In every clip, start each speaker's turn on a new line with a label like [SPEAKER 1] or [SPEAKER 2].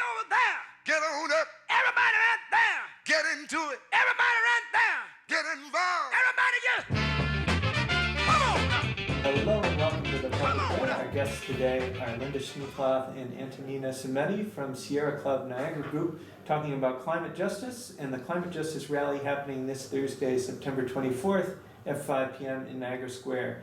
[SPEAKER 1] over there.
[SPEAKER 2] Get on up.
[SPEAKER 1] Everybody right there.
[SPEAKER 2] Get into it.
[SPEAKER 1] Everybody right there.
[SPEAKER 2] Get involved.
[SPEAKER 1] Everybody just come on now.
[SPEAKER 3] Hello and welcome to the Public Forum. Our guests today are Lynda Schneedkloth and Antonina Simeti from Sierra Club Niagara Group, talking about climate justice and the climate justice rally happening this Thursday, September 24th at 5 p.m. in Niagara Square.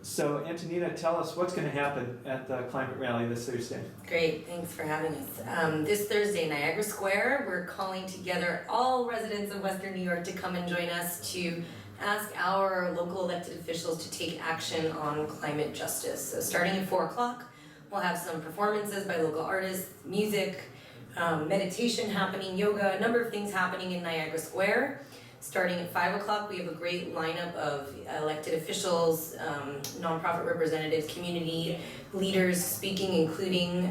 [SPEAKER 3] So Antonina, tell us what's going to happen at the climate rally this Thursday.
[SPEAKER 4] Great, thanks for having us. This Thursday, Niagara Square, we're calling together all residents of Western New York to come and join us to ask our local elected officials to take action on climate justice. So starting at 4 o'clock, we'll have some performances by local artists, music, meditation happening, yoga, a number of things happening in Niagara Square. Starting at 5 o'clock, we have a great lineup of elected officials, nonprofit representatives, community leaders speaking, including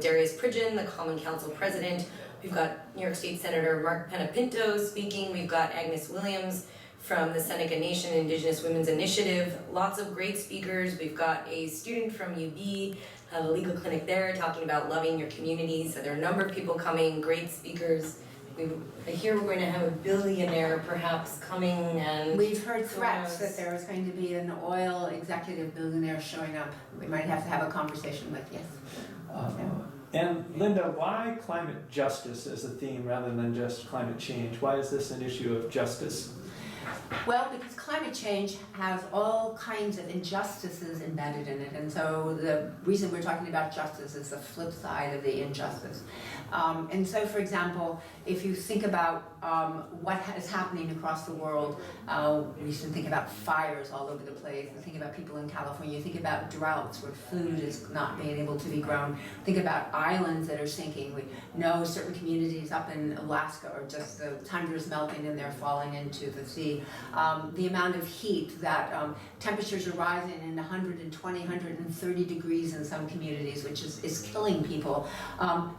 [SPEAKER 4] Darius Pridgeon, the Common Council President. We've got New York State Senator Mark Penapinto speaking. We've got Agnes Williams from the Seneca Nation Indigenous Women's Initiative. Lots of great speakers. We've got a student from UB, a legal clinic there, talking about loving your communities. So there are a number of people coming, great speakers. I hear we're going to have a billionaire perhaps coming, and
[SPEAKER 5] we've heard threats that there is going to be an oil executive billionaire showing up. We might have to have a conversation with, yes.
[SPEAKER 3] And Lynda, why climate justice as a theme rather than just climate change? Why is this an issue of justice?
[SPEAKER 5] Well, because climate change has all kinds of injustices embedded in it, and so the reason we're talking about justice is the flip side of the injustice. And so, for example, if you think about what is happening across the world, we should think about fires all over the place. You think about people in California. You think about droughts where food is not being able to be grown. Think about islands that are sinking. We know certain communities up in Alaska are just the tundra is melting and they're falling into the sea. The amount of heat that temperatures are rising in 120, 130 degrees in some communities, which is killing people.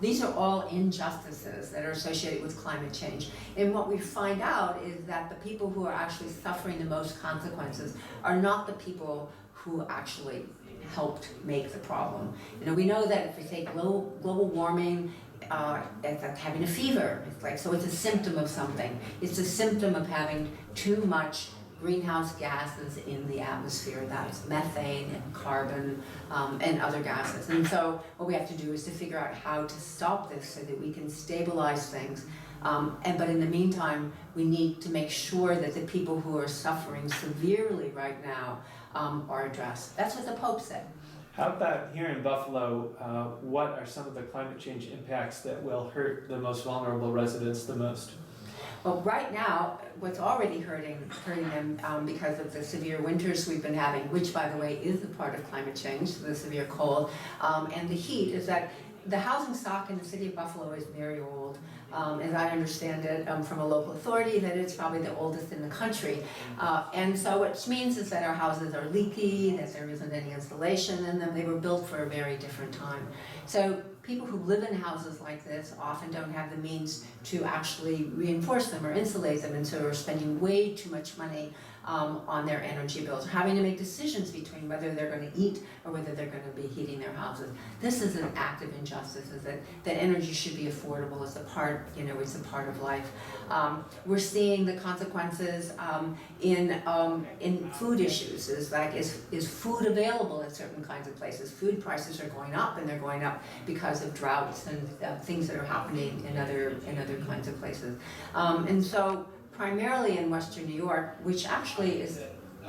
[SPEAKER 5] These are all injustices that are associated with climate change. And what we find out is that the people who are actually suffering the most consequences are not the people who actually helped make the problem. You know, we know that if we say global warming, it's like having a fever. It's like, so it's a symptom of something. It's a symptom of having too much greenhouse gases in the atmosphere. That's methane and carbon and other gases. And so what we have to do is to figure out how to stop this so that we can stabilize things. But in the meantime, we need to make sure that the people who are suffering severely right now are addressed. That's what the Pope said.
[SPEAKER 3] How about here in Buffalo, what are some of the climate change impacts that will hurt the most vulnerable residents the most?
[SPEAKER 5] Well, right now, what's already hurting them because of the severe winters we've been having, which, by the way, is a part of climate change, the severe cold, and the heat, is that the housing stock in the city of Buffalo is very old. As I understand it from a local authority, that it's probably the oldest in the country. And so what means is that our houses are leaky, that there isn't any insulation in them. They were built for a very different time. So people who live in houses like this often don't have the means to actually reinforce them or insulate them, and so are spending way too much money on their energy bills, having to make decisions between whether they're going to eat or whether they're going to be heating their houses. This is an act of injustice, is that energy should be affordable as a part, it's a part of life. We're seeing the consequences in food issues. Is food available in certain kinds of places? Food prices are going up, and they're going up because of droughts and things that are happening in other kinds of places. And so primarily in Western New York, which actually is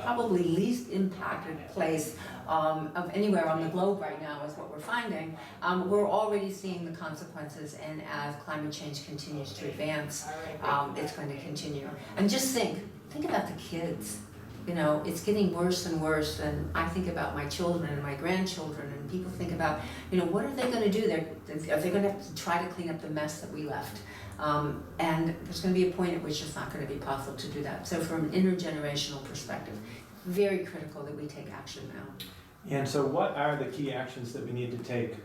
[SPEAKER 5] probably least impacted place of anywhere on the globe right now is what we're finding, we're already seeing the consequences, and as climate change continues to advance, it's going to continue. And just think about the kids. It's getting worse and worse, and I think about my children and my grandchildren, and people think about, what are they going to do? Are they going to have to try to clean up the mess that we left? And there's going to be a point at which it's not going to be possible to do that. So from an intergenerational perspective, very critical that we take action now.
[SPEAKER 3] And so what are the key actions that we need to take?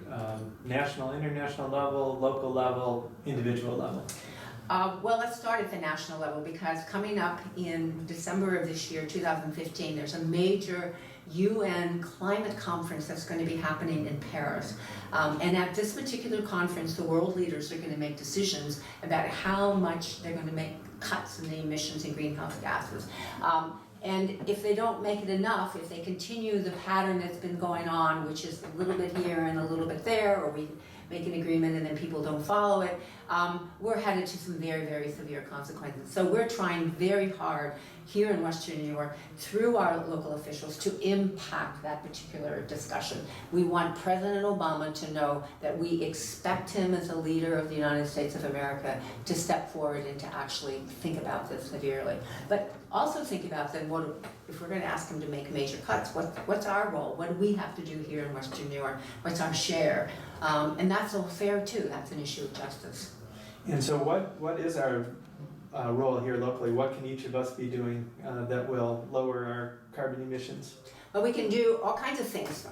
[SPEAKER 3] National, international level, local level, individual level?
[SPEAKER 5] Well, let's start at the national level, because coming up in December of this year, 2015, there's a major UN climate conference that's going to be happening in Paris. And at this particular conference, the world leaders are going to make decisions about how much they're going to make cuts in the emissions in greenhouse gases. And if they don't make it enough, if they continue the pattern that's been going on, which is a little bit here and a little bit there, or we make an agreement and then people don't follow it, we're headed to some very, very severe consequences. So we're trying very hard here in Western New York through our local officials to impact that particular discussion. We want President Obama to know that we expect him as a leader of the United States of America to step forward and to actually think about this severely. But also think about then, what if we're going to ask him to make major cuts, what's our role? What do we have to do here in Western New York? What's our share? And that's all fair too. That's an issue of justice.
[SPEAKER 3] And so what is our role here locally? What can each of us be doing that will lower our carbon emissions?
[SPEAKER 5] Well, we can do all kinds of things.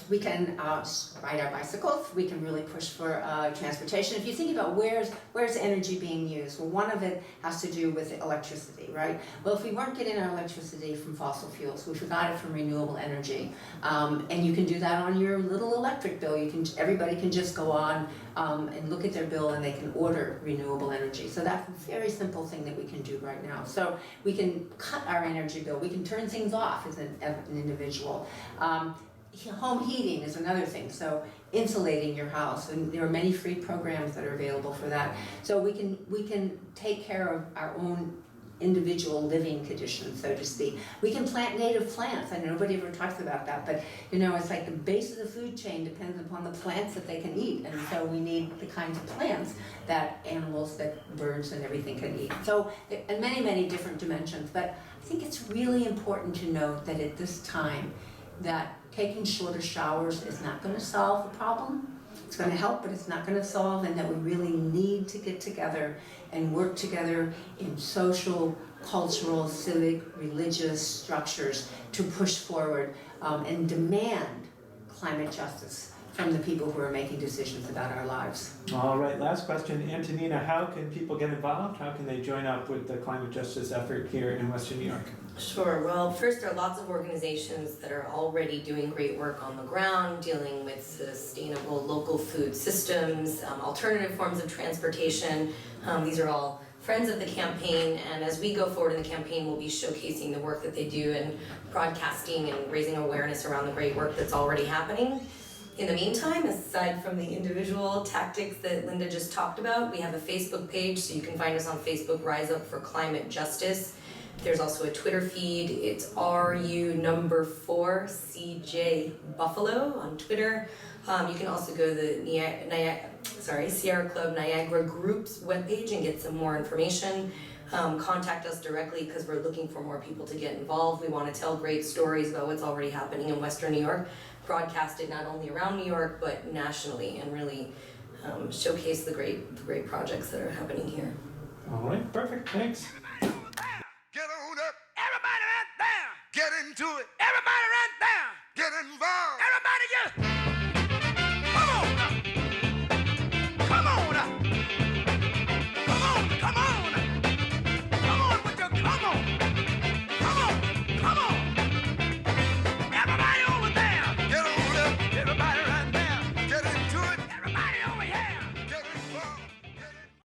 [SPEAKER 5] We can ride our bicycles. We can really push for transportation. If you think about where's energy being used, well, one of it has to do with electricity, right? Well, if we weren't getting our electricity from fossil fuels, if we got it from renewable energy, and you can do that on your little electric bill. Everybody can just go on and look at their bill, and they can order renewable energy. So that's a very simple thing that we can do right now. So we can cut our energy bill. We can turn things off as an individual. Home heating is another thing, so insulating your house, and there are many free programs that are available for that. So we can take care of our own individual living conditions, so to speak. We can plant native plants. I know nobody ever talks about that, but it's like the base of the food chain depends upon the plants that they can eat, and so we need the kinds of plants that animals, that birds and everything can eat. So, and many, many different dimensions, but I think it's really important to note that at this time, that taking shorter showers is not going to solve the problem. It's going to help, but it's not going to solve, and that we really need to get together and work together in social, cultural, civic, religious structures to push forward and demand climate justice from the people who are making decisions about our lives.
[SPEAKER 3] All right, last question. Antonina, how can people get involved? How can they join up with the climate justice effort here in Western New York?
[SPEAKER 4] Sure. Well, first, there are lots of organizations that are already doing great work on the ground, dealing with sustainable local food systems, alternative forms of transportation. These are all friends of the campaign, and as we go forward in the campaign, we'll be showcasing the work that they do and broadcasting and raising awareness around the great work that's already happening. In the meantime, aside from the individual tactics that Lynda just talked about, we have a Facebook page, so you can find us on Facebook, Rise Up for Climate Justice. There's also a Twitter feed. It's RU4CJ Buffalo on Twitter. You can also go to the Sierra Club Niagara Group's webpage and get some more information. Contact us directly because we're looking for more people to get involved. We want to tell great stories about what's already happening in Western New York, broadcast it not only around New York but nationally, and really showcase the great projects that are happening here.
[SPEAKER 3] All right, perfect. Thanks.
[SPEAKER 2] Get on up,
[SPEAKER 1] Everybody right there.
[SPEAKER 2] get into it,
[SPEAKER 1] Everybody right there.
[SPEAKER 2] get involved.
[SPEAKER 1] Everybody just